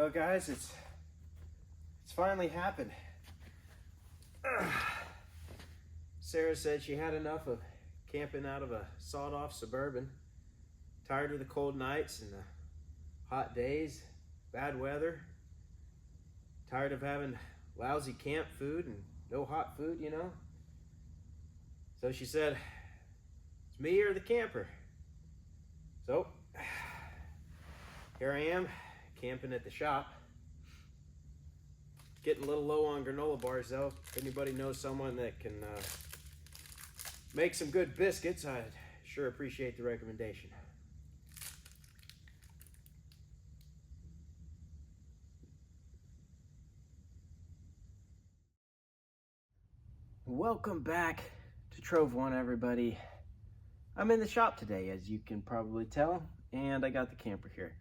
Well, guys, it's finally happened. Sarah said she had enough of camping out of a sawed-off Suburban. Tired of the cold nights and the hot days, bad weather. Tired of having lousy camp food and no hot food, you know. So she said, it's me or the camper. So here I am, camping at the shop. Getting a little low on granola bars though. If anybody knows someone that can make some good biscuits, I'd sure appreciate the recommendation. Welcome back to Trove One, everybody. I'm in the shop today, as you can probably tell, and I got the camper here.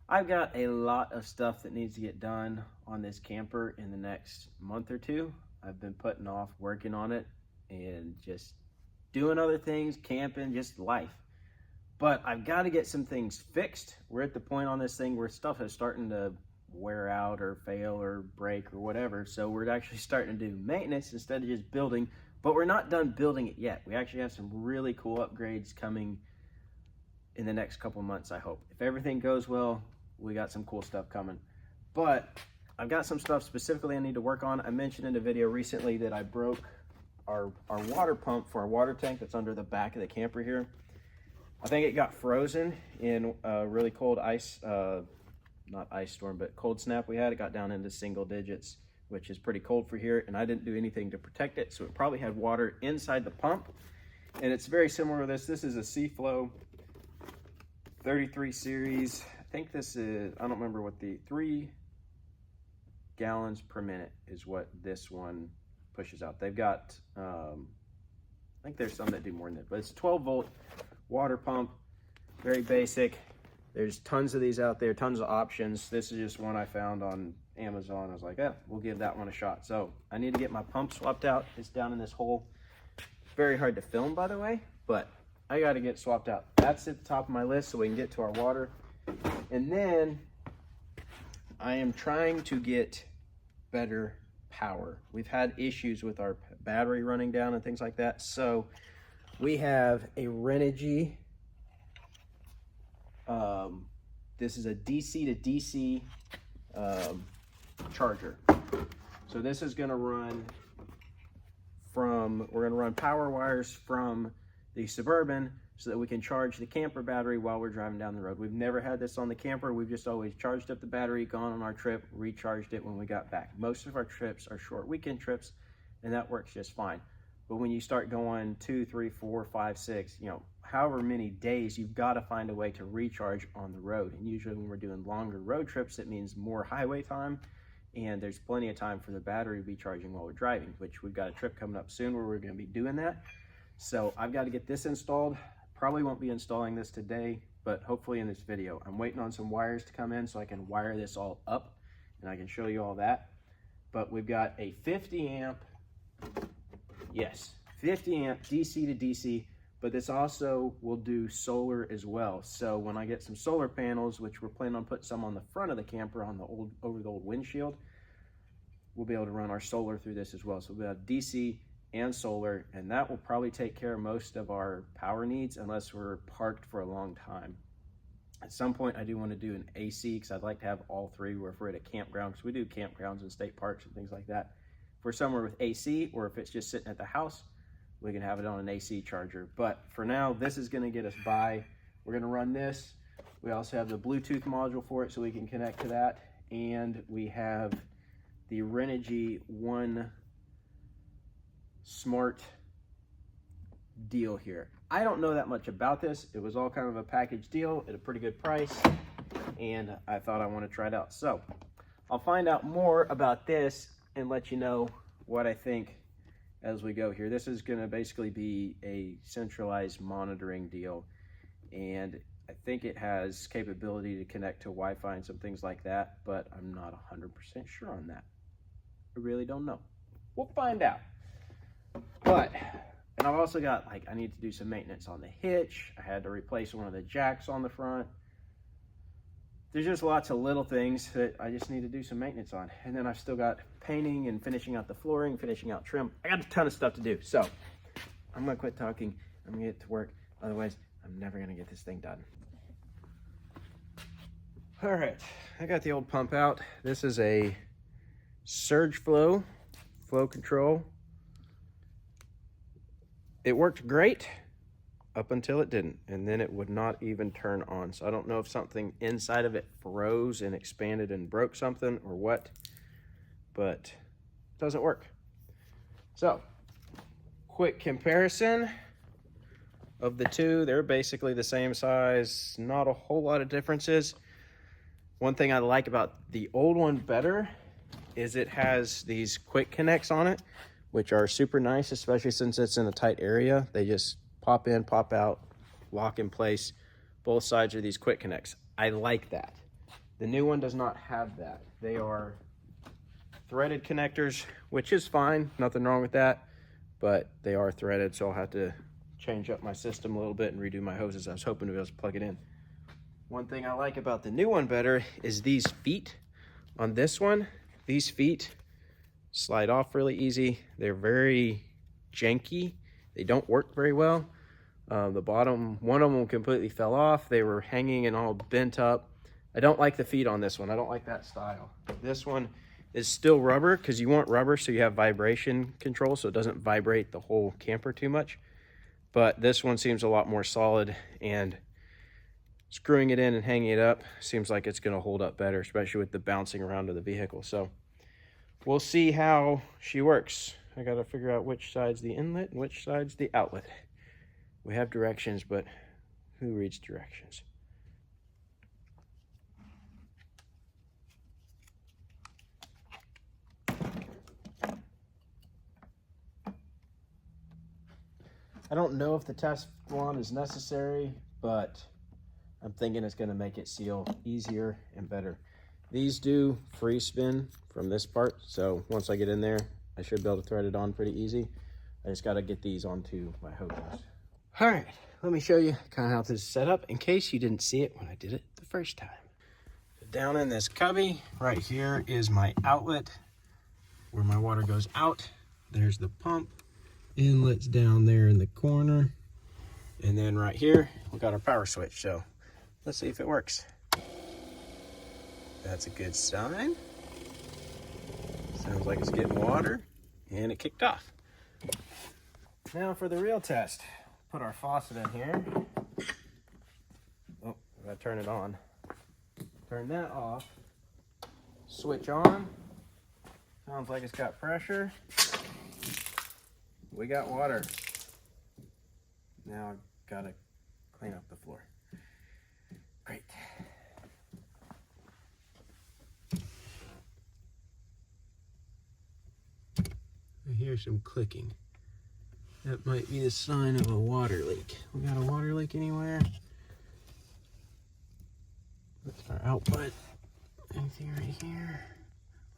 I've got a lot of stuff that needs to get done on this camper in the next month or two. I've been putting off working on it and just doing other things, camping, just life. But I've got to get some things fixed. We're at the point on this thing where stuff is starting to wear out or fail or break or whatever. So we're actually starting to do maintenance instead of just building, but we're not done building it yet. We actually have some really cool upgrades coming in the next couple months, I hope. If everything goes well, we got some cool stuff coming. But I've got some stuff specifically I need to work on. I mentioned in a video recently that I broke our water pump for our water tank that's under the back of the camper here. I think it got frozen in a really cold ice, not ice storm, but cold snap we had. It got down into single digits, which is pretty cold for here, and I didn't do anything to protect it, so it probably had water inside the pump. And it's very similar to this. This is a Seaflow 33 series. I think this is, I don't remember what the 3 gallons per minute is what this one pushes out. They've got, I think there's some that do more than that, but it's a 12 volt water pump, very basic. There's tons of these out there, tons of options. This is just one I found on Amazon. I was like, we'll give that one a shot. So I need to get my pump swapped out. It's down in this hole. Very hard to film, by the way, but I got to get swapped out. That's at the top of my list so we can get to our water. And then I am trying to get better power. We've had issues with our battery running down and things like that. So we have a Renogy. This is a DC to DC charger. So this is going to run from, we're going to run power wires from the Suburban so that we can charge the camper battery while we're driving down the road. We've never had this on the camper. We've just always charged up the battery, gone on our trip, recharged it when we got back. Most of our trips are short weekend trips, and that works just fine. But when you start going 2, 3, 4, 5, 6, you know, however many days, you've got to find a way to recharge on the road. And usually when we're doing longer road trips, it means more highway time, and there's plenty of time for the battery to be charging while we're driving, which we've got a trip coming up soon where we're going to be doing that. So I've got to get this installed. Probably won't be installing this today, but hopefully in this video. I'm waiting on some wires to come in so I can wire this all up, and I can show you all that. But we've got a 50 amp, yes, 50 amp DC to DC, but this also will do solar as well. So when I get some solar panels, which we're planning on putting some on the front of the camper on the old, over the old windshield, we'll be able to run our solar through this as well. So we'll have DC and solar, and that will probably take care of most of our power needs unless we're parked for a long time. At some point I do want to do an AC because I'd like to have all three where if we're at a campground, because we do campgrounds and state parks and things like that. If we're somewhere with AC, or if it's just sitting at the house, we can have it on an AC charger. But for now, this is going to get us by. We're going to run this. We also have the Bluetooth module for it so we can connect to that, and we have the Renogy One Smart deal here. I don't know that much about this. It was all kind of a package deal at a pretty good price, and I thought I want to try it out. So I'll find out more about this and let you know what I think as we go here. This is going to basically be a centralized monitoring deal, and I think it has capability to connect to Wi-Fi and some things like that, but I'm not 100% sure on that. I really don't know. We'll find out. But, and I've also got, like, I need to do some maintenance on the hitch. I had to replace one of the jacks on the front. there's just lots of little things that I just need to do some maintenance on. And then I've still got painting and finishing out the flooring, finishing out trim. I got a ton of stuff to do. So I'm gonna quit talking. I'm gonna get to work. Otherwise, I'm never gonna get this thing done. All right, I got the old pump out. This is a surge flow control. It worked great up until it didn't, and then it would not even turn on. So I don't know if something inside of it froze and expanded and broke something or what, but it doesn't work. So quick comparison of the two. They're basically the same size, not a whole lot of differences. One thing I like about the old one better is it has these quick connects on it, which are super nice, especially since it's in a tight area. They just pop in, pop out, lock in place. Both sides are these quick connects. I like that. The new one does not have that. They are threaded connectors, which is fine, nothing wrong with that, but they are threaded, so I'll have to change up my system a little bit and redo my hoses. I was hoping to be able to plug it in. One thing I like about the new one better is these feet on this one. These feet slide off really easy. They're very janky. They don't work very well. The bottom, one of them completely fell off. They were hanging and all bent up. I don't like the feet on this one. I don't like that style. This one is still rubber because you want rubber so you have vibration control so it doesn't vibrate the whole camper too much. But this one seems a lot more solid, and screwing it in and hanging it up seems like it's going to hold up better, especially with the bouncing around of the vehicle. So we'll see how she works. I got to figure out which side's the inlet and which side's the outlet. We have directions, but who reads directions? I don't know if the Teflon is necessary, but I'm thinking it's going to make it seal easier and better. These do free spin from this part, so once I get in there, I should be able to thread it on pretty easy. I just got to get these onto my hoses. All right, let me show you kind of how this is set up in case you didn't see it when I did it the first time. Down in this cubby, right here is my outlet where my water goes out. There's the pump. Inlet's down there in the corner. And then right here, we got our power switch. So let's see if it works. That's a good sign. Sounds like it's getting water, and it kicked off. Now for the real test. Put our faucet in here. Oh, I gotta turn it on. Turn that off. Switch on. Sounds like it's got pressure. We got water. Now I've gotta clean up the floor. Great. I hear some clicking. That might be a sign of a water leak. We got a water leak anywhere? That's our output. Anything right here?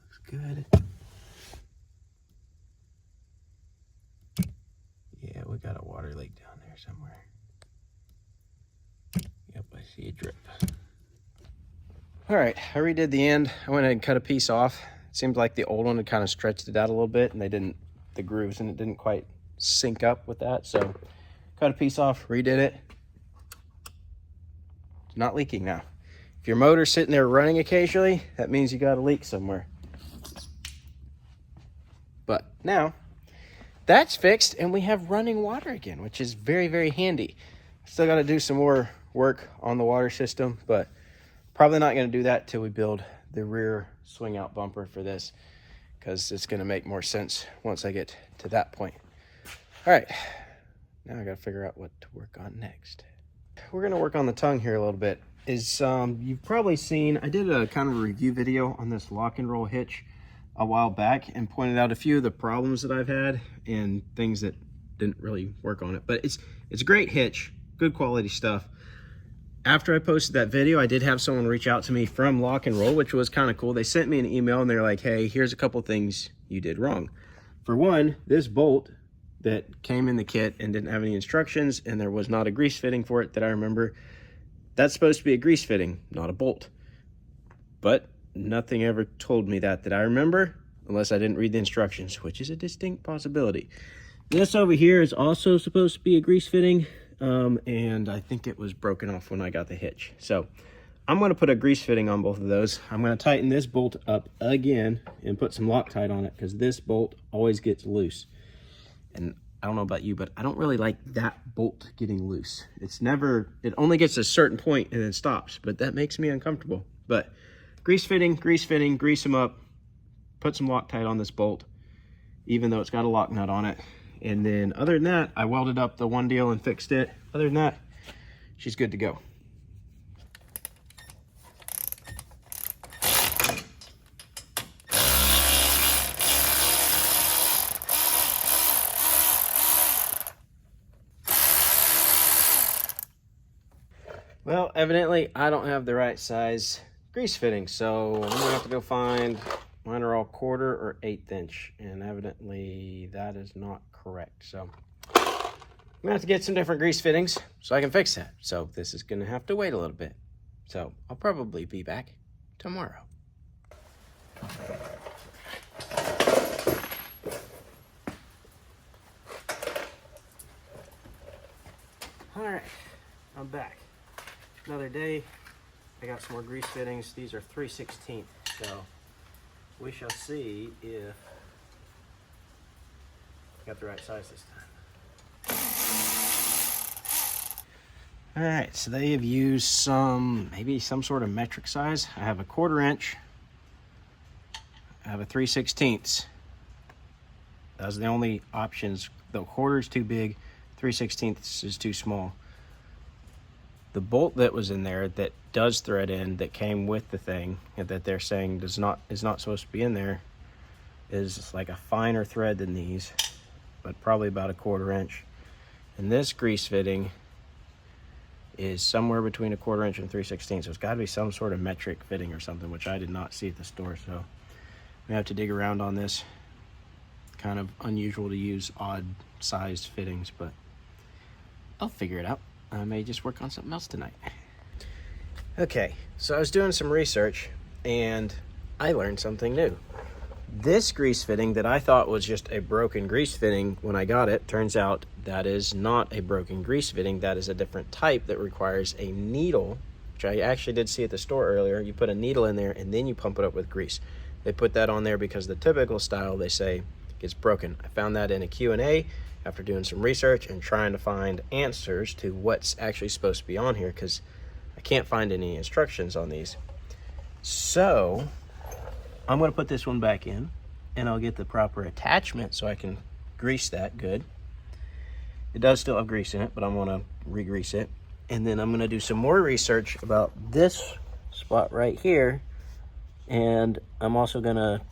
Looks good. Yeah, we got a water leak down there somewhere. Yep, I see a drip. All right, I redid the end. I went ahead and cut a piece off. It seemed like the old one had kind of stretched it out a little bit, and the grooves and it didn't quite sync up with that. So cut a piece off, redid it. It's not leaking now. If your motor's sitting there running occasionally, that means you got a leak somewhere. But now that's fixed and we have running water again, which is very, very handy. Still got to do some more work on the water system, but probably not going to do that till we build the rear swing out bumper for this, because it's going to make more sense once I get to that point. All right, now I got to figure out what to work on next. We're going to work on the tongue here a little bit. You've probably seen, I did a kind of a review video on this lock and roll hitch a while back and pointed out a few of the problems that I've had and things that didn't really work on it. But it's a great hitch, good quality stuff. After I posted that video, I did have someone reach out to me from Lock and Roll, which was kind of cool. They sent me an email and they're like, hey, here's a couple things you did wrong. For one, this bolt that came in the kit and didn't have any instructions, and there was not a grease fitting for it that I remember. That's supposed to be a grease fitting, not a bolt. but nothing ever told me that I remember, unless I didn't read the instructions, which is a distinct possibility. This over here is also supposed to be a grease fitting, and I think it was broken off when I got the hitch. So I'm going to put a grease fitting on both of those. I'm going to tighten this bolt up again and put some Loctite on it, because this bolt always gets loose. And I don't know about you, but I don't really like that bolt getting loose. It only gets a certain point and then stops, but that makes me uncomfortable. But grease fitting, grease them up, put some Loctite on this bolt, even though it's got a lock nut on it. And then other than that, I welded up the one deal and fixed it. Other than that, she's good to go. Well, evidently I don't have the right size grease fitting, so I'm gonna have to go find, mine are all 1/4 or 1/8 inch, and evidently that is not correct. So I'm gonna have to get some different grease fittings so I can fix that. So this is gonna have to wait a little bit. So I'll probably be back tomorrow. All right, I'm back. Another day. I got some more grease fittings. These are 3/16, so we shall see if I got the right size this time. All right, so they have used maybe some sort of metric size. I have a 1/4 inch. I have a 3/16. Those are the only options. The 1/4 is too big, 3/16 is too small. The bolt that was in there that does thread in, that came with the thing, and that they're saying is not supposed to be in there, is like a finer thread than these, but probably about a 1/4 inch. And this grease fitting is somewhere between a 1/4 inch and 3/16, so it's got to be some sort of metric fitting or something, which I did not see at the store. So we have to dig around on this. Kind of unusual to use odd sized fittings, but I'll figure it out. I may just work on something else tonight. Okay, so I was doing some research and I learned something new. This grease fitting that I thought was just a broken grease fitting when I got it, turns out that is not a broken grease fitting. That is a different type that requires a needle, which I actually did see at the store earlier. You put a needle in there and then you pump it up with grease. They put that on there because the typical style, they say, gets broken. I found that in a Q&A after doing some research and trying to find answers to what's actually supposed to be on here, because I can't find any instructions on these. So I'm going to put this one back in and I'll get the proper attachment so I can grease that good. It does still have grease in it, but I'm going to re-grease it. And then I'm going to do some more research about this spot right here, and I'm also going to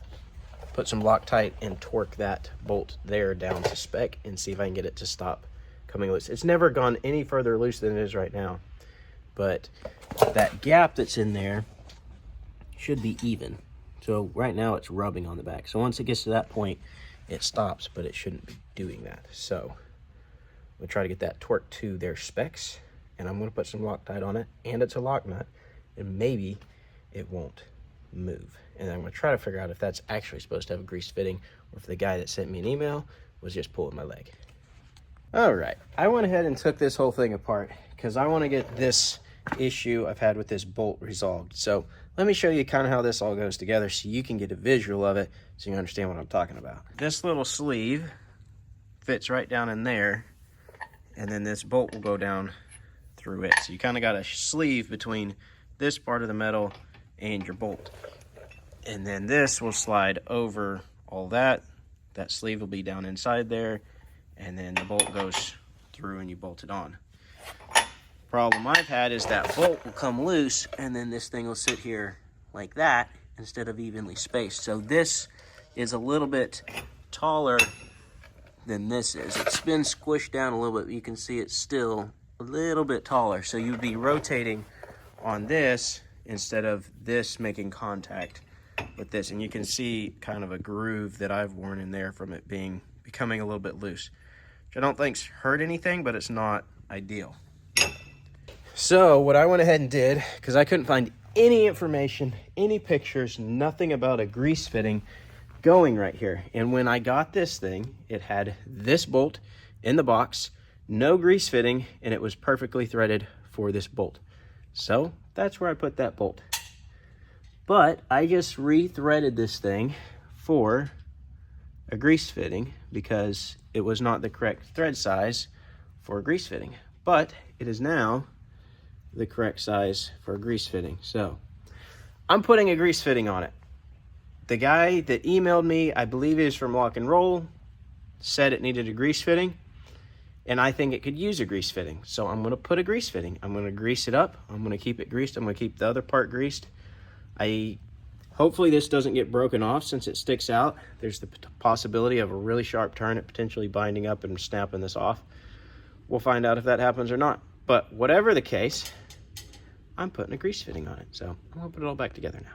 put some Loctite and torque that bolt there down to spec and see if I can get it to stop coming loose. It's never gone any further loose than it is right now, but that gap that's in there should be even. So right now it's rubbing on the back. So once it gets to that point, it stops, but it shouldn't be doing that. So I'm gonna try to get that torqued to their specs, and I'm gonna put some Loctite on it, and it's a lock nut, and maybe it won't move. And I'm going to try to figure out if that's actually supposed to have a grease fitting, or if the guy that sent me an email was just pulling my leg. All right, I went ahead and took this whole thing apart because I want to get this issue I've had with this bolt resolved. So let me show you kind of how this all goes together so you can get a visual of it so you understand what I'm talking about. This little sleeve fits right down in there, and then this bolt will go down through it. So you kind of got a sleeve between this part of the metal and your bolt. And then this will slide over all that. That sleeve will be down inside there, and then the bolt goes through and you bolt it on. Problem I've had is that bolt will come loose, and then this thing will sit here like that instead of evenly spaced. So this is a little bit taller than this is. It's been squished down a little bit, but you can see it's still a little bit taller. So you'd be rotating on this instead of this making contact with this, and you can see kind of a groove that I've worn in there from it becoming a little bit loose, which I don't think's hurt anything, but it's not ideal. So what I went ahead and did, because I couldn't find any information, any pictures, nothing about a grease fitting going right here. And when I got this thing, it had this bolt in the box, no grease fitting, and it was perfectly threaded for this bolt. So that's where I put that bolt. But I just re-threaded this thing for a grease fitting because it was not the correct thread size for a grease fitting. But it is now the correct size for a grease fitting. So I'm putting a grease fitting on it. The guy that emailed me, I believe he was from Lock and Roll, said it needed a grease fitting, and I think it could use a grease fitting. So I'm gonna put a grease fitting. I'm gonna grease it up. I'm gonna keep it greased. I'm gonna keep the other part greased. Hopefully this doesn't get broken off since it sticks out. There's the possibility of a really sharp turn, it potentially binding up and snapping this off. We'll find out if that happens or not. But whatever the case, I'm putting a grease fitting on it. So I'm gonna put it all back together now.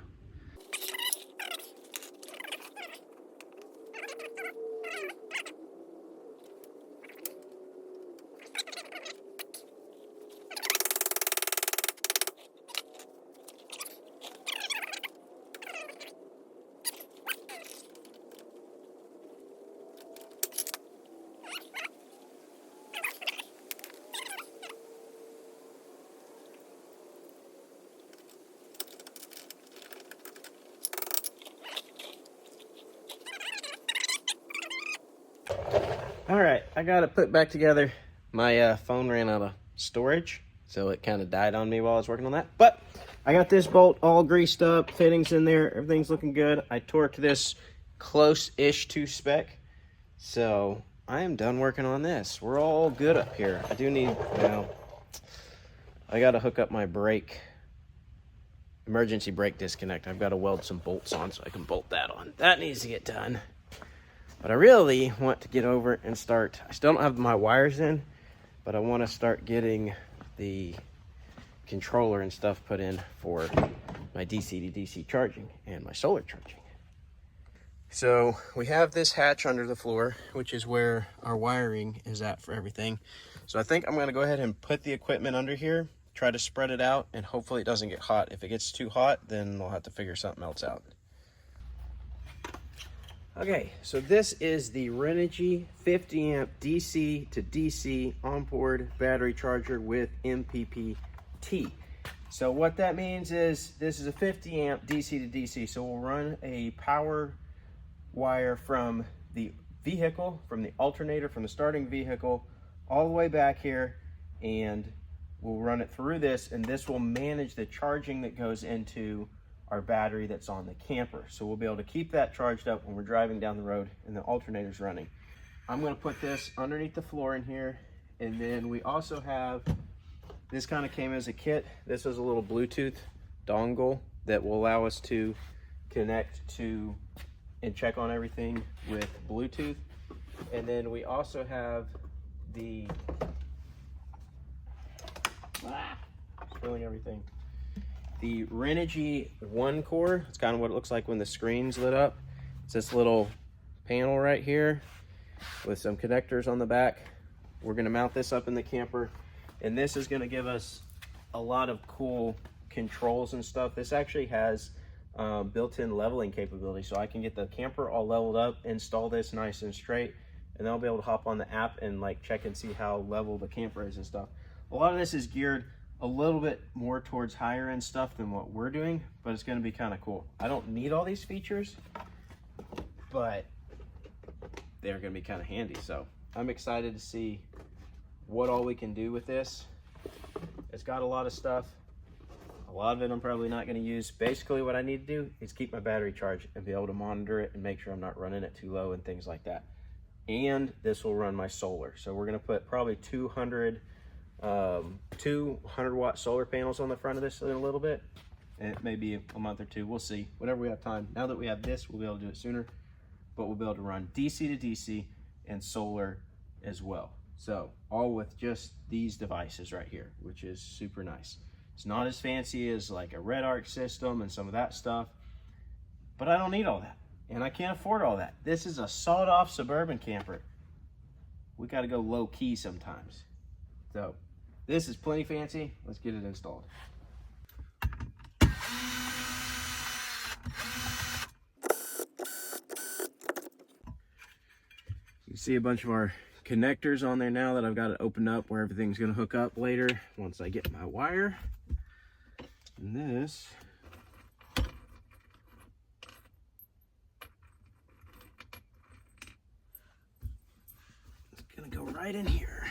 All right, I got it put back together. My phone ran out of storage, so it kind of died on me while I was working on that. But I got this bolt all greased up, fittings in there, everything's looking good. I torqued this close-ish to spec, so I am done working on this. We're all good up here. I do need, I got to hook up my brake, emergency brake disconnect. I've got to weld some bolts on so I can bolt that on. That needs to get done. But I really want to get over and start, I still don't have my wires in, but I want to start getting the controller and stuff put in for my DC to DC charging and my solar charging. So we have this hatch under the floor, which is where our wiring is at for everything. So I think I'm going to go ahead and put the equipment under here, try to spread it out, and hopefully it doesn't get hot. If it gets too hot, then we'll have to figure something else out. Okay, so this is the Renogy 50 amp DC to DC onboard battery charger with MPPT. So what that means is this is a 50 amp DC to DC. So we'll run a power wire from the vehicle, from the alternator, from the starting vehicle, all the way back here, and we'll run it through this, and this will manage the charging that goes into our battery that's on the camper. So we'll be able to keep that charged up when we're driving down the road and the alternator's running. I'm gonna put this underneath the floor in here, and then we also have, this kind of came as a kit. This is a little Bluetooth dongle that will allow us to connect to and check on everything with Bluetooth. And then we also have the, spilling everything. The Renogy One Core. It's kind of what it looks like when the screen's lit up. It's this little panel right here with some connectors on the back. We're gonna mount this up in the camper, and this is gonna give us a lot of cool controls and stuff. This actually has built-in leveling capability, so I can get the camper all leveled up, install this nice and straight, and then I'll be able to hop on the app and like check and see how level the camper is and stuff. A lot of this is geared a little bit more towards higher end stuff than what we're doing, but it's going to be kind of cool. I don't need all these features, but they're going to be kind of handy. So I'm excited to see what all we can do with this. It's got a lot of stuff. A lot of it I'm probably not going to use. Basically what I need to do is keep my battery charged and be able to monitor it and make sure I'm not running it too low and things like that. And this will run my solar. So we're going to put probably 200 watt solar panels on the front of this in a little bit. And it may be a month or two, we'll see, whenever we have time. Now that we have this, we'll be able to do it sooner, but we'll be able to run DC to DC and solar as well. So all with just these devices right here, which is super nice. It's not as fancy as like a Red Arc system and some of that stuff, but I don't need all that, and I can't afford all that. This is a sawed-off Suburban camper. We got to go low key sometimes. So this is plenty fancy. Let's get it installed. see a bunch of our connectors on there now that I've got it opened up where everything's going to hook up later once I get my wire. And this is going to go right in here.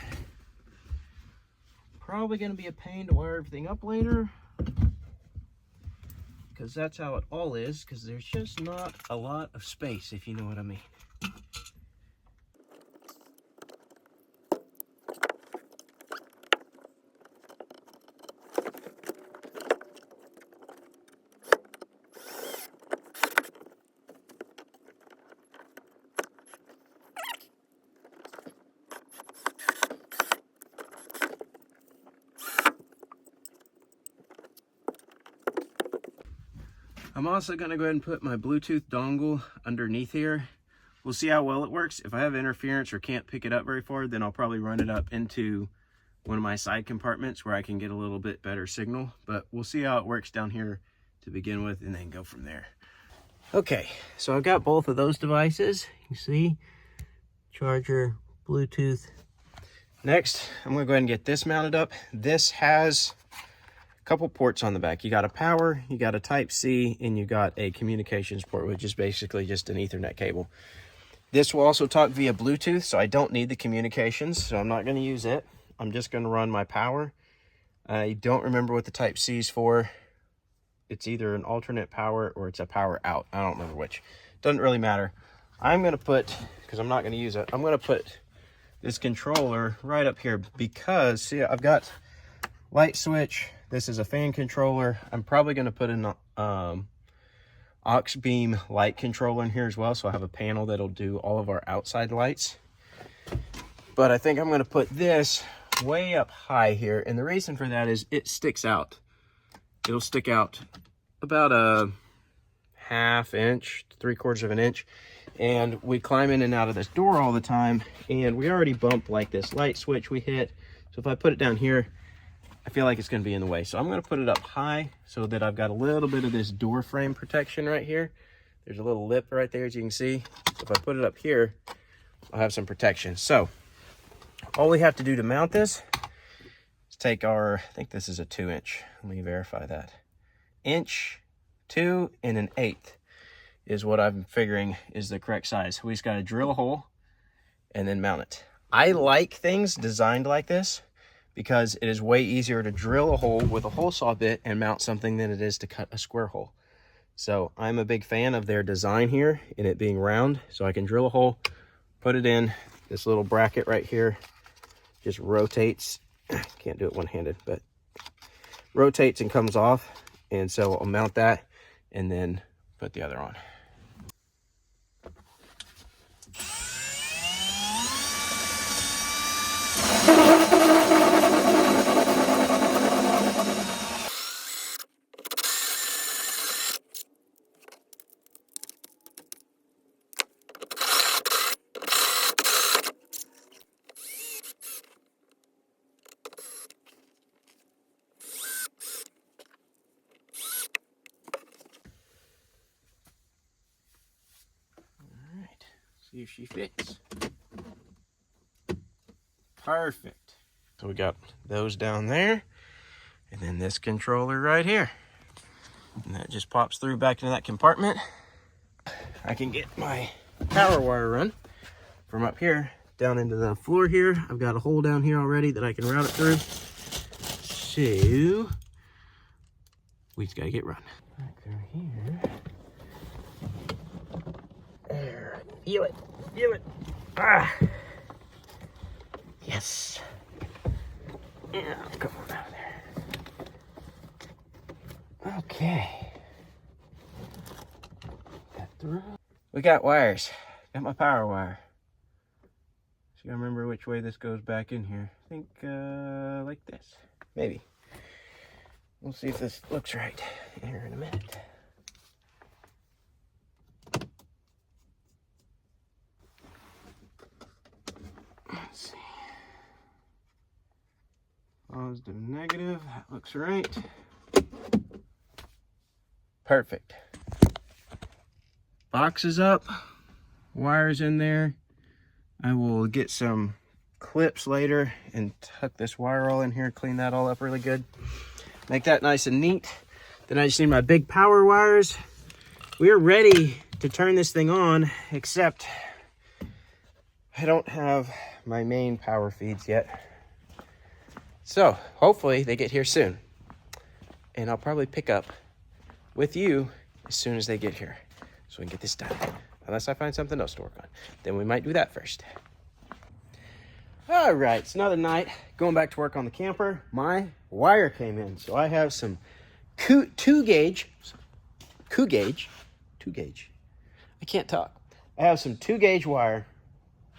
Probably going to be a pain to wire everything up later, because that's how it all is, because there's just not a lot of space, if you know what I mean. I'm also going to go ahead and put my Bluetooth dongle underneath here. We'll see how well it works. If I have interference or can't pick it up very far, then I'll probably run it up into one of my side compartments where I can get a little bit better signal. But we'll see how it works down here to begin with and then go from there. Okay, so I've got both of those devices. You see, charger, Bluetooth. Next, I'm going to go ahead and get this mounted up. This has couple ports on the back. You got a power, you got a Type-C, and you got a communications port, which is basically just an Ethernet cable. This will also talk via Bluetooth, so I don't need the communications, so I'm not going to use it. I'm just going to run my power. I don't remember what the Type-C is for. It's either an alternate power or it's a power out. I don't remember which. Doesn't really matter. I'm going to put, because I'm not going to use it, I'm going to put this controller right up here because, see, I've got light switch. This is a fan controller. I'm probably going to put an aux beam light controller in here as well, so I have a panel that'll do all of our outside lights. But I think I'm going to put this way up high here, and the reason for that is it sticks out. It'll stick out about a ½ inch, 3/4 of an inch, and we climb in and out of this door all the time, and we already bump like this light switch we hit. So if I put it down here, I feel like it's going to be in the way. So I'm going to put it up high so that I've got a little bit of this door frame protection right here. There's a little lip right there, as you can see. So if I put it up here, I'll have some protection. So all we have to do to mount this is take our, I think this is a 2-inch. Let me verify that. 2 1/8 is what I'm figuring is the correct size. We just got to drill a hole and then mount it. I like things designed like this, because it is way easier to drill a hole with a hole saw bit and mount something than it is to cut a square hole. So I'm a big fan of their design here and it being round, so I can drill a hole, put it in. This little bracket right here just rotates. Can't do it one-handed, but rotates and comes off. And so I'll mount that and then put the other on. See if she fits. Perfect. So we got those down there, and then this controller right here. And that just pops through back into that compartment. I can get my power wire run from up here down into the floor here. I've got a hole down here already that I can route it through. So we just gotta get running. Back through here. There, feel it, feel it. Ah, yes. Yeah, come on out of there. Okay. Got through. We got wires. Got my power wire. So you gotta remember which way this goes back in here. I think like this, maybe. We'll see if this looks right here in a minute. Let's see. Positive, negative. That looks right. Perfect. Box is up. Wires in there. I will get some clips later and tuck this wire all in here, clean that all up really good, make that nice and neat. Then I just need my big power wires. We're ready to turn this thing on, except I don't have my main power feeds yet. So hopefully they get here soon. And I'll probably pick up with you as soon as they get here, so we can get this done. Unless I find something else to work on. Then we might do that first. All right, it's another night. Going back to work on the camper. My wire came in. So I have some two gauge. I can't talk. I have some 2-gauge wire.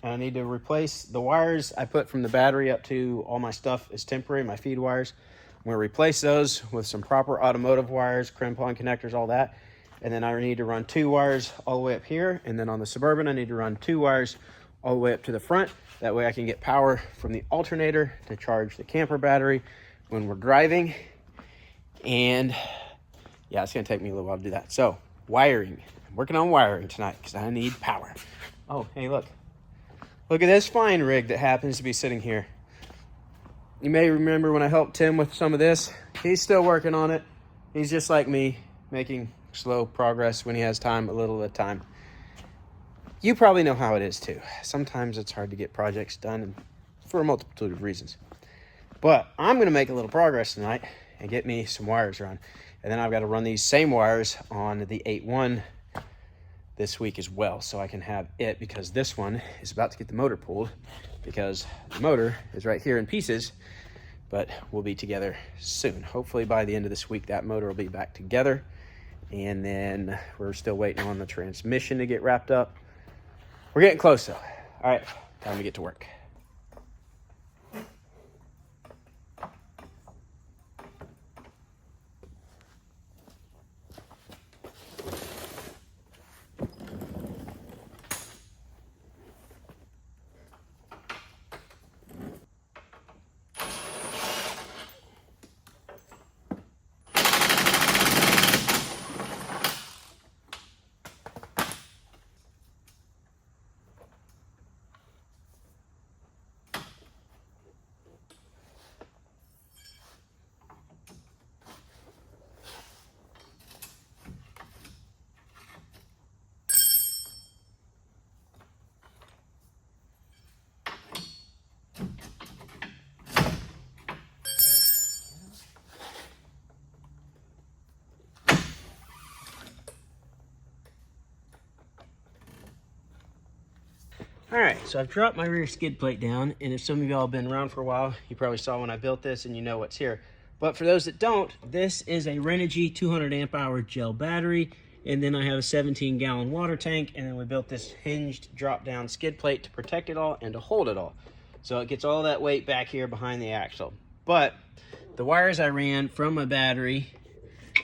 And I need to replace the wires I put from the battery up to all my stuff is temporary, my feed wires. I'm going to replace those with some proper automotive wires, crimp-on connectors, all that. And then I need to run 2 wires all the way up here. And then on the Suburban, I need to run 2 wires all the way up to the front. That way I can get power from the alternator to charge the camper battery when we're driving. And yeah, it's going to take me a little while to do that. So wiring. I'm working on wiring tonight because I need power. Oh, hey, look. Look at this fine rig that happens to be sitting here. You may remember when I helped Tim with some of this. He's still working on it. He's just like me, making slow progress when he has time, a little at a time. You probably know how it is too. Sometimes it's hard to get projects done for a multitude of reasons. But I'm going to make a little progress tonight and get me some wires run. And then I've got to run these same wires on the 8.1 this week as well, so I can have it, because this one is about to get the motor pulled, because the motor is right here in pieces, but we'll be together soon. Hopefully by the end of this week that motor will be back together, and then we're still waiting on the transmission to get wrapped up. We're getting close though. All right, time to get to work. All right, so I've dropped my rear skid plate down, and if some of y'all have been around for a while, you probably saw when I built this and you know what's here. But for those that don't, this is a Renogy 200 amp hour gel battery, and then I have a 17-gallon water tank, and then we built this hinged drop-down skid plate to protect it all and to hold it all. So it gets all that weight back here behind the axle. But the wires I ran from my battery,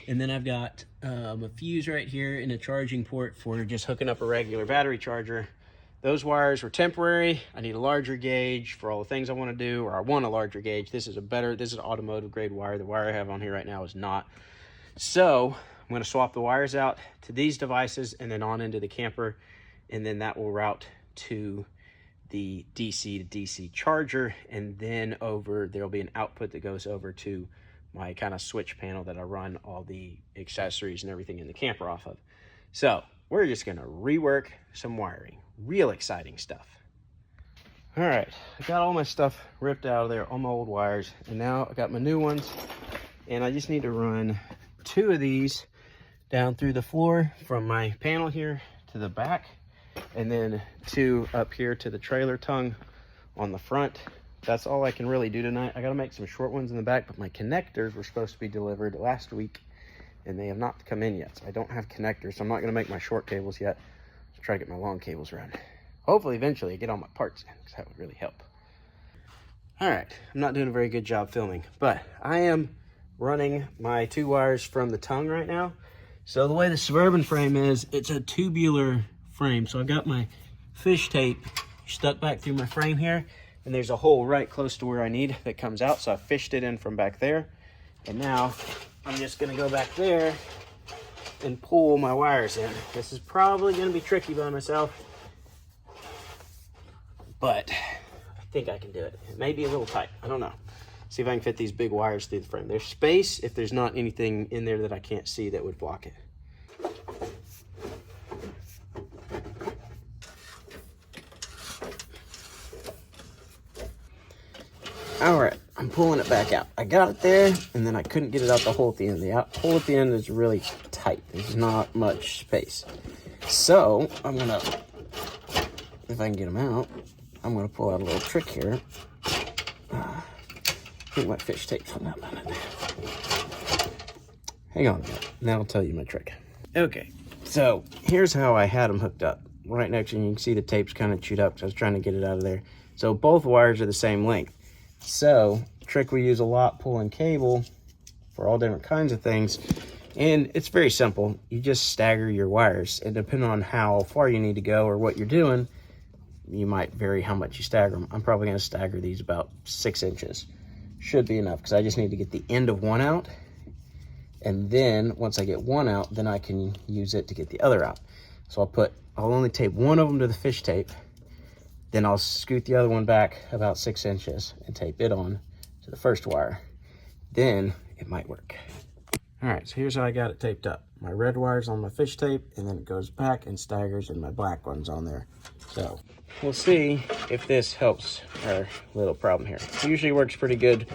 and then I've got a fuse right here and a charging port for just hooking up a regular battery charger. Those wires were temporary. I need a larger gauge for all the things I want to do, or I want a larger gauge. This is an automotive grade wire. The wire I have on here right now is not. So I'm going to swap the wires out to these devices and then on into the camper, and then that will route to the DC to DC charger, and then there'll be an output that goes over to my kind of switch panel that I run all the accessories and everything in the camper off of. So we're just going to rework some wiring. Real exciting stuff. All right, I got all my stuff ripped out of there, all my old wires, and now I got my new ones, and I just need to run 2 of these down through the floor from my panel here to the back, and then 2 up here to the trailer tongue on the front. That's all I can really do tonight. I got to make some short ones in the back, but my connectors were supposed to be delivered last week, and they have not come in yet, so I don't have connectors, so I'm not going to make my short cables yet. Try to get my long cables run. Hopefully eventually I get all my parts in, because that would really help. All right, I'm not doing a very good job filming, but I am running my 2 wires from the tongue right now. So the way the Suburban frame is, it's a tubular frame. So I've got my fish tape stuck back through my frame here, and there's a hole right close to where I need that comes out. So I fished it in from back there, and now I'm just gonna go back there and pull my wires in. This is probably going to be tricky by myself. but I think I can do it. It may be a little tight. I don't know. See if I can fit these big wires through the frame. There's space if there's not anything in there that I can't see that would block it. All right, I'm pulling it back out. I got it there, and then I couldn't get it out the hole at the end. The hole at the end is really tight. There's not much space. So I'm gonna, if I can get them out, I'm gonna pull out a little trick here. I think my fish tape's hung up on it. Hang on a minute, and that'll tell you my trick. Okay, so here's how I had them hooked up. Right next to you, you can see the tape's kind of chewed up, so I was trying to get it out of there. So both wires are the same length. So, trick we use a lot, pulling cable for all different kinds of things. And it's very simple. You just stagger your wires. And depending on how far you need to go or what you're doing, you might vary how much you stagger them. I'm probably going to stagger these about 6 inches. Should be enough, because I just need to get the end of one out. And then, once I get one out, then I can use it to get the other out. So I'll only tape one of them to the fish tape. Then I'll scoot the other one back about 6 inches and tape it on to the first wire. Then it might work. All right, so here's how I got it taped up. My red wire's on my fish tape, and then it goes back and staggers, and my black one's on there. So we'll see if this helps our little problem here. It usually works pretty good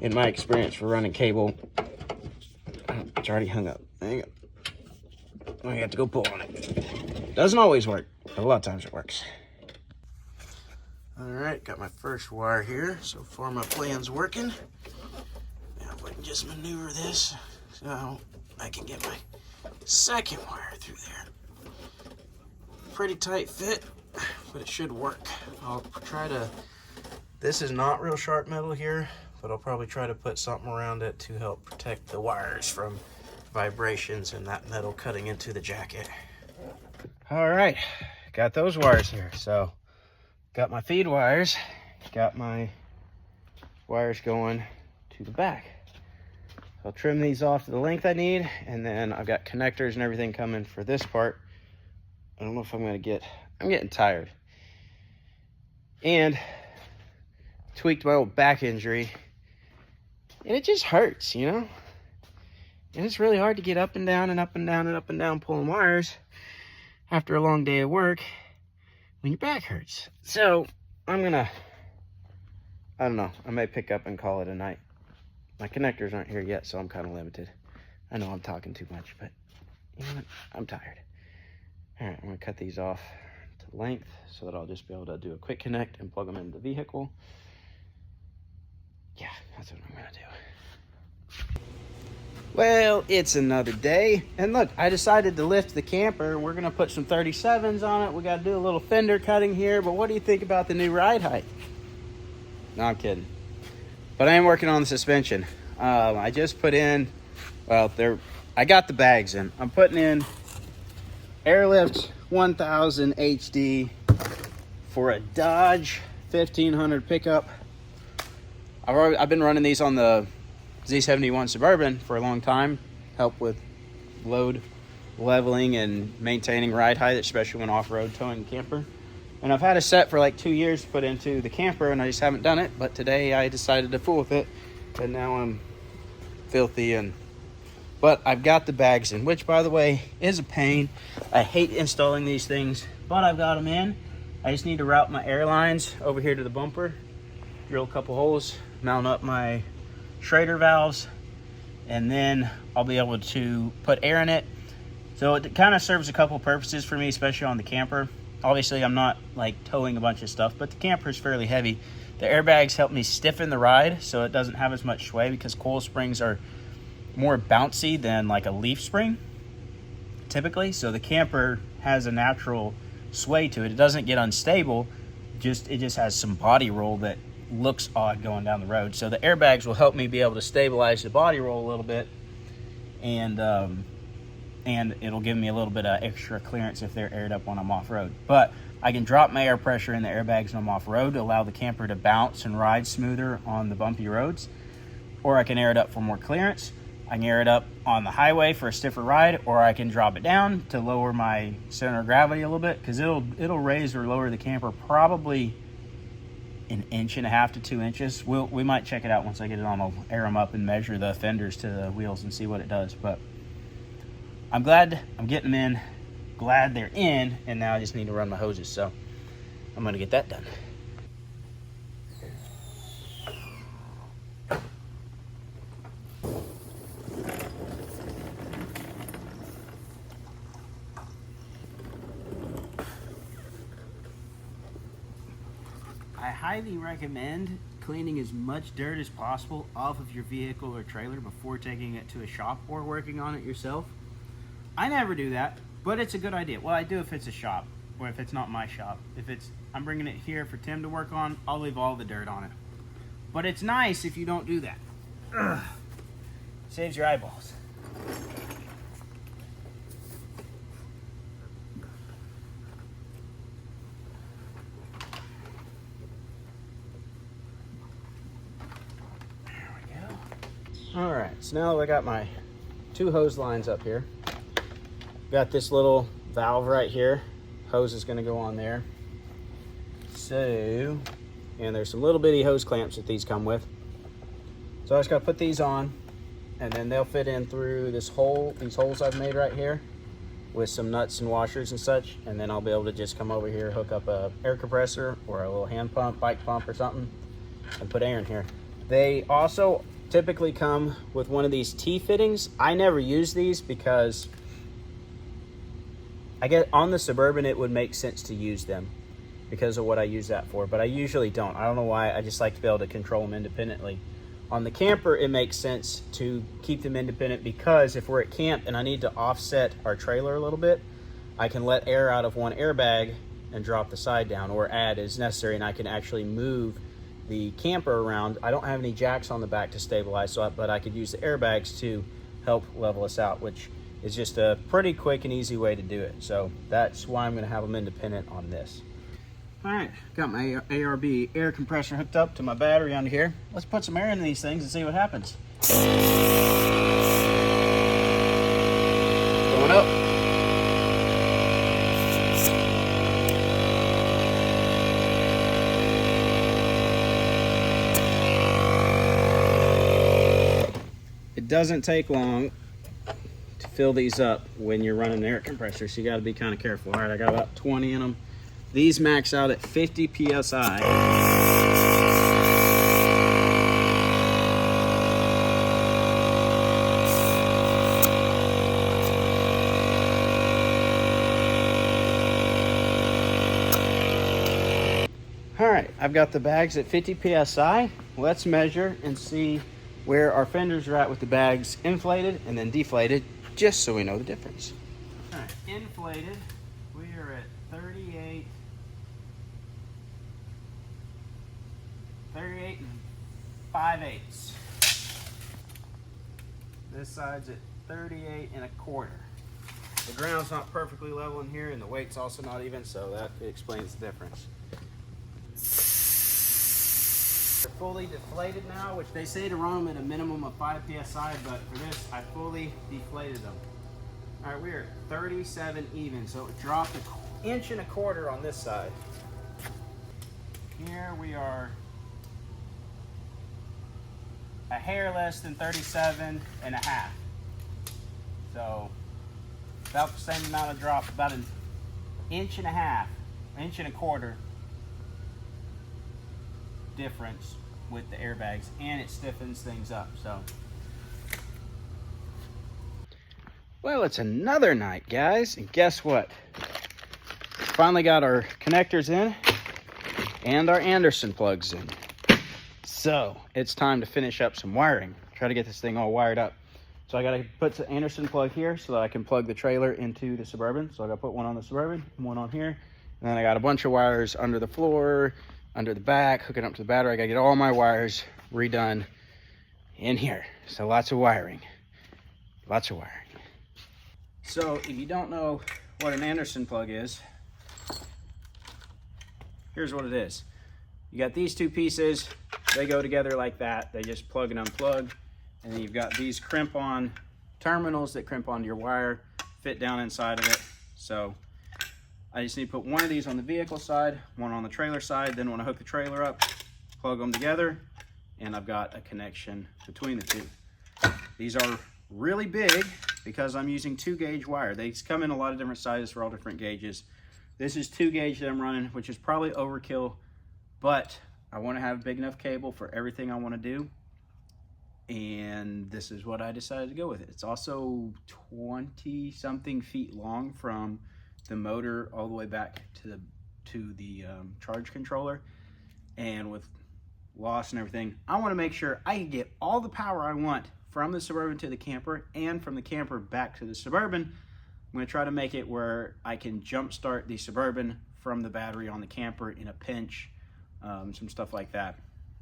in my experience for running cable. It's already hung up. Hang on. I have to go pull on it. Doesn't always work, but a lot of times it works. All right, got my first wire here. So far my plan's working. Now if I can just maneuver this so I can get my second wire through there. Pretty tight fit, but it should work. I'll try to, this is not real sharp metal here, but I'll probably try to put something around it to help protect the wires from vibrations and that metal cutting into the jacket. All right, got those wires here. So got my feed wires, got my wires going to the back. I'll trim these off to the length I need, and then I've got connectors and everything coming for this part. I don't know if I'm getting tired. And tweaked my old back injury, and it just hurts, you know? And it's really hard to get up and down and up and down and up and down pulling wires after a long day of work when your back hurts. So I don't know, I may pick up and call it a night. My connectors aren't here yet, so I'm kind of limited. I know I'm talking too much, but you know what? I'm tired. All right, I'm gonna cut these off to length so that I'll just be able to do a quick connect and plug them into the vehicle. Yeah, that's what I'm gonna do. Well, it's another day, and look, I decided to lift the camper. We're gonna put some 37s on it. We gotta do a little fender cutting here, but what do you think about the new ride height? No, I'm kidding. But I am working on the suspension. I just put in, I got the bags in. I'm putting in Airlift 1000 HD for a Dodge 1500 pickup. I've been running these on the Z71 Suburban for a long time. Help with load leveling and maintaining ride height, especially when off-road towing the camper. And I've had a set for like 2 years to put into the camper, and I just haven't done it. But today I decided to fool with it, and now I'm filthy. But I've got the bags in, which, by the way, is a pain. I hate installing these things, but I've got them in. I just need to route my airlines over here to the bumper, drill a couple holes, mount up my Schrader valves, and then I'll be able to put air in it. So it kind of serves a couple purposes for me, especially on the camper. Obviously, I'm not like towing a bunch of stuff, but the camper is fairly heavy. The airbags help me stiffen the ride so it doesn't have as much sway, because coil springs are more bouncy than like a leaf spring typically. So the camper has a natural sway to it. It doesn't get unstable, it just has some body roll that looks odd going down the road. So the airbags will help me be able to stabilize the body roll a little bit, and it'll give me a little bit of extra clearance if they're aired up when I'm off-road. But I can drop my air pressure in the airbags when I'm off-road to allow the camper to bounce and ride smoother on the bumpy roads, or I can air it up for more clearance. I can air it up on the highway for a stiffer ride, or I can drop it down to lower my center of gravity a little bit, because it'll raise or lower the camper probably 1.5 inches to 2 inches. We might check it out once I get it on. I'll air them up and measure the fenders to the wheels and see what it does. But I'm glad I'm getting them in, glad they're in, and now I just need to run my hoses. So I'm gonna get that done. I highly recommend cleaning as much dirt as possible off of your vehicle or trailer before taking it to a shop or working on it yourself. I never do that, but it's a good idea. Well, I do if it's a shop or if it's not my shop. If it's I'm bringing it here for Tim to work on, I'll leave all the dirt on it. But it's nice if you don't do that. Ugh. Saves your eyeballs. All right, so now I got my 2 hose lines up here. Got this little valve right here. Hose is gonna go on there. So, and there's some little bitty hose clamps that these come with. So I just gotta put these on, and then they'll fit in through this hole, these holes I've made right here with some nuts and washers and such. And then I'll be able to just come over here, hook up a air compressor or a little hand pump, bike pump or something, and put air in here. They also typically come with one of these T-fittings. I never use these because I get on the Suburban it would make sense to use them because of what I use that for, but I usually don't. I don't know why. I just like to be able to control them independently. On the camper, it makes sense to keep them independent because if we're at camp and I need to offset our trailer a little bit, I can let air out of one airbag and drop the side down, or add as necessary, and I can actually move the camper around. I don't have any jacks on the back to stabilize, but I could use the airbags to help level us out, which is just a pretty quick and easy way to do it. So that's why I'm gonna have them independent on this. All right, got my ARB air compressor hooked up to my battery on here. Let's put some air in these things and see what happens. Going up. It doesn't take long to fill these up when you're running an air compressor, so you got to be kind of careful. All right, I got about 20 in them. These max out at 50 psi. All right, I've got the bags at 50 psi. Let's measure and see where our fenders are at with the bags inflated and then deflated, just so we know the difference. All right, inflated, we are at 38 and 5/8. This side's at 38 and 1/4. The ground's not perfectly level in here, and the weight's also not even, so that explains the difference. They're fully deflated now, which they say to run them at a minimum of 5 psi, but for this, I fully deflated them. All right, we are 37 even, so it dropped 1.25 inches on this side. Here we are a hair less than 37.5. So about the same amount of drop, about 1.5 inches, 1.25 inches difference with the airbags, and it stiffens things up. So, well, it's another night, guys, and guess what? Finally got our connectors in and our Anderson plugs in. So it's time to finish up some wiring, try to get this thing all wired up. So I got to put the Anderson plug here so that I can plug the trailer into the Suburban. So I got to put one on the Suburban and one on here, and then I got a bunch of wires under the floor, under the back, hooking up to the battery. I gotta get all my wires redone in here. So lots of wiring, lots of wiring. So if you don't know what an Anderson plug is, here's what it is. You got these two pieces, they go together like that. They just plug and unplug. And then you've got these crimp-on terminals that crimp onto your wire, fit down inside of it. So I just need to put one of these on the vehicle side, one on the trailer side. Then when I hook the trailer up, plug them together, and I've got a connection between the two. These are really big because I'm using 2-gauge wire. They come in a lot of different sizes for all different gauges. This is 2-gauge that I'm running, which is probably overkill, but I want to have big enough cable for everything I want to do. And this is what I decided to go with. It's also 20 something feet long from the motor all the way back to the charge controller. And with loss and everything, I want to make sure I can get all the power I want from the Suburban to the camper and from the camper back to the Suburban. I'm going to try to make it where I can jump start the Suburban from the battery on the camper in a pinch, some stuff like that.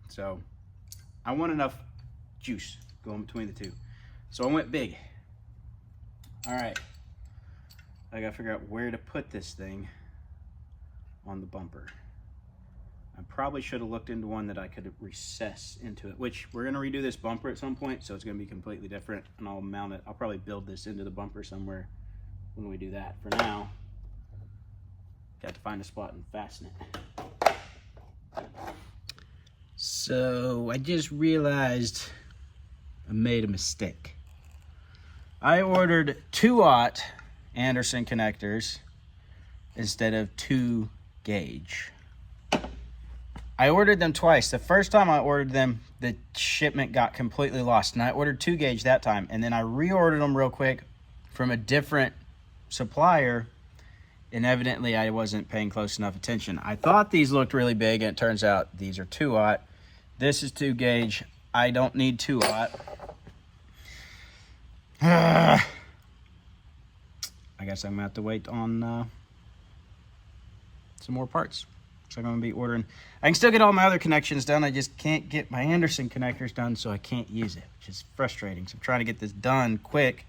So I want enough juice going between the two. So I went big. All right, I gotta figure out where to put this thing on the bumper. I probably should have looked into one that I could recess into it, which we're gonna redo this bumper at some point, so it's gonna be completely different, and I'll mount it. I'll probably build this into the bumper somewhere when we do that. For now, got to find a spot and fasten it. So I just realized I made a mistake. I ordered 2-aught Anderson connectors instead of 2-gauge. I ordered them twice. The first time I ordered them, the shipment got completely lost, and I ordered 2-gauge that time, and then I reordered them real quick from a different supplier, and evidently I wasn't paying close enough attention. I thought these looked really big, and it turns out these are 2-aught. This is 2-gauge. I don't need 2-aught. I guess I'm gonna have to wait on some more parts. So I'm gonna be ordering. I can still get all my other connections done. I just can't get my Anderson connectors done, so I can't use it, which is frustrating. So I'm trying to get this done quick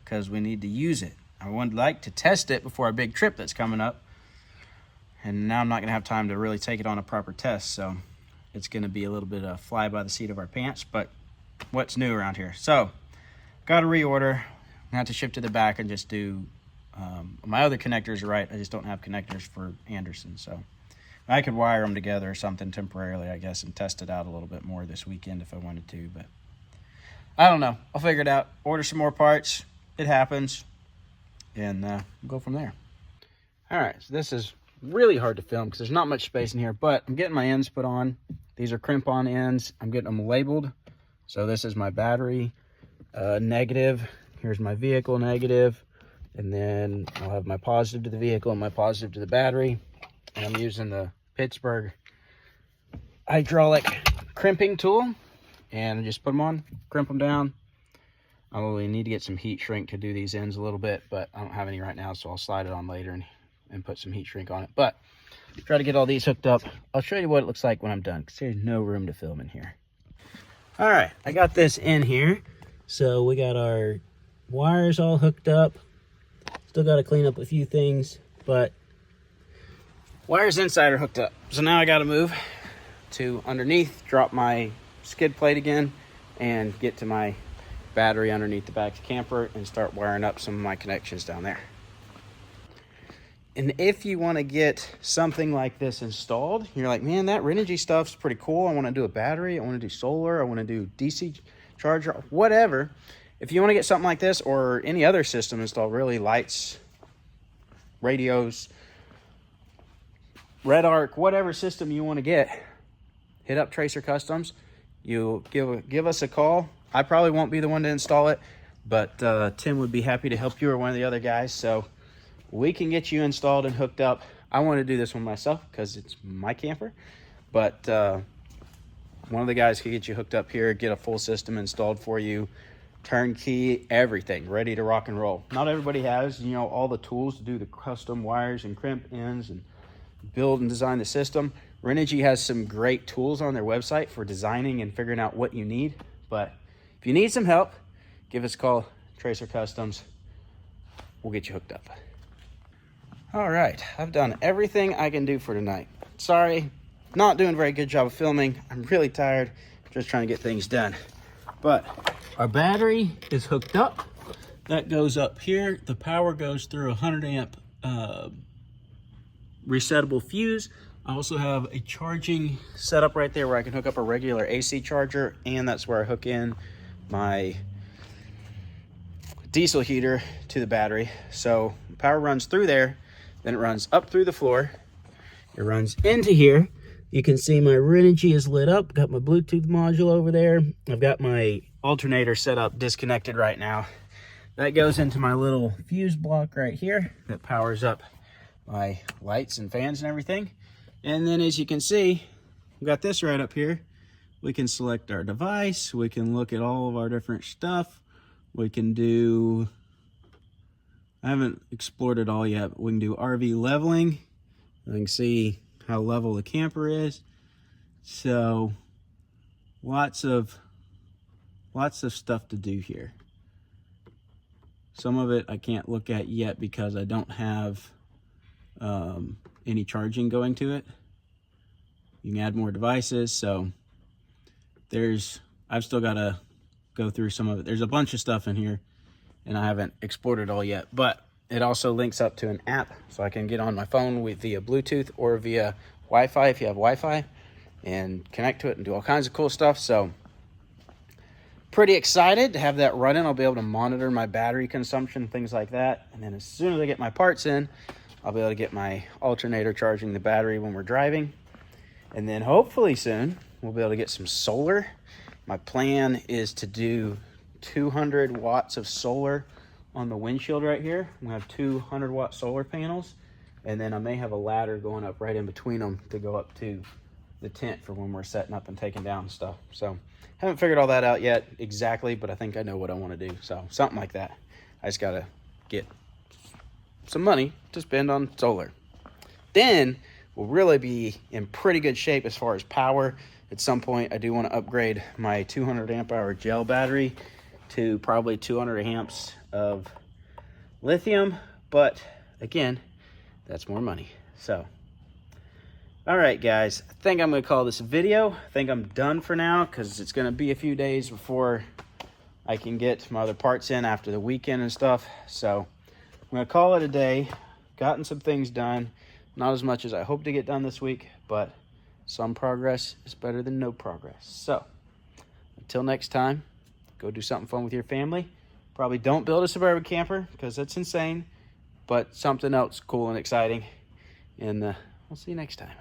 because we need to use it. I would like to test it before our big trip that's coming up, and now I'm not gonna have time to really take it on a proper test. So it's gonna be a little bit of fly by the seat of our pants, but what's new around here? So got to reorder. I have to ship to the back and just do my other connectors are right. I just don't have connectors for Anderson, so I could wire them together or something temporarily, I guess, and test it out a little bit more this weekend if I wanted to, but I don't know. I'll figure it out. Order some more parts. It happens, and we'll go from there. All right, so this is really hard to film because there's not much space in here, but I'm getting my ends put on. These are crimp-on ends. I'm getting them labeled. So this is my battery negative. Here's my vehicle negative, and then I'll have my positive to the vehicle and my positive to the battery. And I'm using the Pittsburgh hydraulic crimping tool, and I just put them on, crimp them down. I will need to get some heat shrink to do these ends a little bit, but I don't have any right now, so I'll slide it on later and put some heat shrink on it. But try to get all these hooked up. I'll show you what it looks like when I'm done, because there's no room to film in here. All right, I got this in here. So we got our wires all hooked up. Still got to clean up a few things, but wires inside are hooked up. So now I got to move to underneath, drop my skid plate again, and get to my battery underneath the back of the camper and start wiring up some of my connections down there. And if you want to get something like this installed, you're like, man, that Renogy stuff's pretty cool. I want to do a battery. I want to do solar. I want to do DC charger, whatever. If you want to get something like this or any other system installed, really, lights, radios, Red Arc, whatever system you want to get, hit up Tracer Customs. You give us a call. I probably won't be the one to install it, but Tim would be happy to help you or one of the other guys. So we can get you installed and hooked up. I want to do this one myself because it's my camper, but one of the guys could get you hooked up here, get a full system installed for you, turnkey, everything, ready to rock and roll. Not everybody has, all the tools to do the custom wires and crimp ends and build and design the system. Renogy has some great tools on their website for designing and figuring out what you need. But if you need some help, give us a call, Tracer Customs. We'll get you hooked up. All right, I've done everything I can do for tonight. Sorry, not doing a very good job of filming. I'm really tired, just trying to get things done. But our battery is hooked up. That goes up here. The power goes through a 100 amp resettable fuse. I also have a charging setup right there where I can hook up a regular AC charger, and that's where I hook in my diesel heater to the battery. So power runs through there, then it runs up through the floor, it runs into here. You can see my Renogy is lit up, got my Bluetooth module over there. I've got my alternator set up disconnected right now. That goes into my little fuse block right here that powers up my lights and fans and everything. And then as you can see, we've got this right up here. We can select our device, we can look at all of our different stuff. We can do, I haven't explored it all yet, but we can do RV leveling. I can see how level the camper is. So lots of stuff to do here. Some of it I can't look at yet because I don't have any charging going to it. You can add more devices, so I've still got to go through some of it. There's a bunch of stuff in here and I haven't explored it all yet, but it also links up to an app, so I can get on my phone via Bluetooth or via Wi-Fi if you have Wi-Fi, and connect to it and do all kinds of cool stuff. So pretty excited to have that running. I'll be able to monitor my battery consumption, things like that. And then as soon as I get my parts in, I'll be able to get my alternator charging the battery when we're driving. And then hopefully soon we'll be able to get some solar. My plan is to do 200 watts of solar on the windshield right here. I'm gonna have 200 watt solar panels, and then I may have a ladder going up right in between them to go up to the tent for when we're setting up and taking down stuff. So haven't figured all that out yet exactly, but I think I know what I want to do. So something like that. I just gotta get some money to spend on solar. Then we'll really be in pretty good shape as far as power. At some point, I do want to upgrade my 200 amp hour gel battery to probably 200 amps of lithium, but again, that's more money. So, all right, guys, I think I'm gonna call this a video. I think I'm done for now because it's gonna be a few days before I can get my other parts in after the weekend and stuff. So I'm gonna call it a day. Gotten some things done, not as much as I hope to get done this week, but some progress is better than no progress. So until next time, go do something fun with your family. Probably don't build a suburban camper because that's insane, but something else cool and exciting. And we'll see you next time.